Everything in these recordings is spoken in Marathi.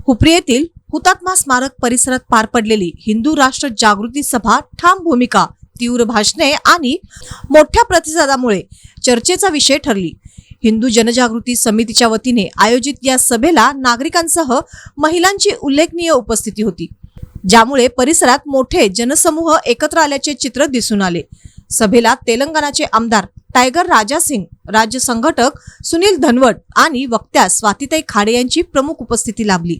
हुपरी येथील हुतात्मा स्मारक परिसरात पार पडलेली हिंदू राष्ट्र जागृती सभा ठाम भूमिका, तीव्र भाषणे आणि मोठ्या प्रतिसादामुळे चर्चेचा विषय ठरली। हिंदू जनजागृती समितीच्या वतीने आयोजित या सभेला नागरिकांसह महिलांची उल्लेखनीय उपस्थिती होती, ज्यामुळे परिसरात मोठे जनसमूह एकत्र आल्याचे चित्र दिसून आले। सभेला तेलंगणाचे आमदार टायगर राजा सिंग, राज्य संघटक सुनील धनवट आणि वक्त्या स्वातीताई खाडे यांची प्रमुख उपस्थिती लाभली।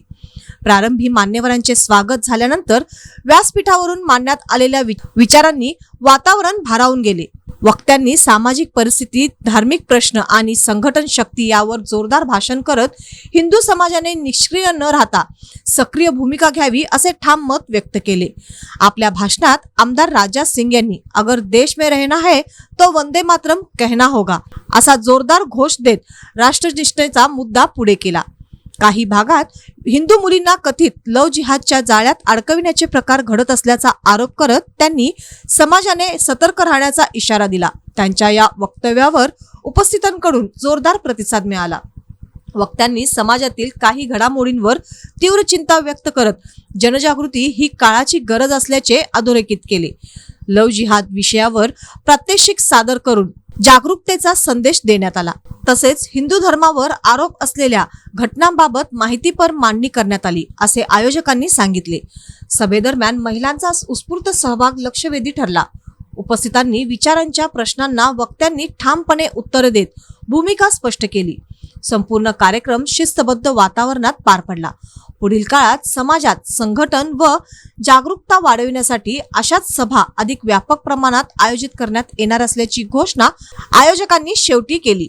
प्रारंभी मान्यवरांचे स्वागत झाल्यानंतर व्यासपीठावरून मांडण्यात आलेल्या विचारांनी वातावरण भारावून गेले। वक्त्यांनी सामाजिक परिस्थिती, धार्मिक प्रश्न आणि संघटन शक्ती यावर जोरदार भाषण करत हिंदू समाजाने निष्क्रिय न राहता सक्रिय भूमिका घ्यावी असे ठाम मत व्यक्त केले। आपल्या भाषणात आमदार राजा सिंग यांनी अगर देश में रहना है तो वंदे मातरम कहना होगा असा जोरदार घोष देत राष्ट्रनिष्ठेचा मुद्दा पुढे केला। काही भागात हिंदू मुलींना कथित लव जिहादच्या जाळ्यात अडकविण्याचे प्रकार घडत असल्याचा आरोप करत त्यांनी समाजाने सतर्क राहण्याचा इशारा दिला। त्यांच्या या वक्तव्यावर उपस्थितांकडून जोरदार प्रतिसाद मिळाला। वक्त्यांनी समाजातील काही घडामोडींवर तीव्र चिंता व्यक्त करत जनजागृती ही काळाची गरज असल्याचे अधोरेखित केले। लव जिहाद विषयावर प्रात्यक्षिक सादर करून जागरूकतेचा संदेश देण्यात आला। तसेच हिंदू धर्मावर आरोप असलेल्या घटनांबाबत माहितीपर मांडणी करण्यात आली असे आयोजकांनी सांगितले। सभेदरम्यान महिलांचा उत्स्फूर्त सहभाग लक्षवेधी ठरला। उपस्थितांनी विचारांच्या प्रश्नांना वक्त्यांनी ठामपणे उत्तरे देत भूमिका स्पष्ट केली। संपूर्ण कार्यक्रम शिस्तबद्ध वातावरणात पार पडला। पुढील काळात समाजात संघटन व जागरूकता वाढविण्यासाठी अशाच सभा अधिक व्यापक प्रमाणात आयोजित करण्यात येणार असल्याची घोषणा आयोजकांनी शेवटी केली।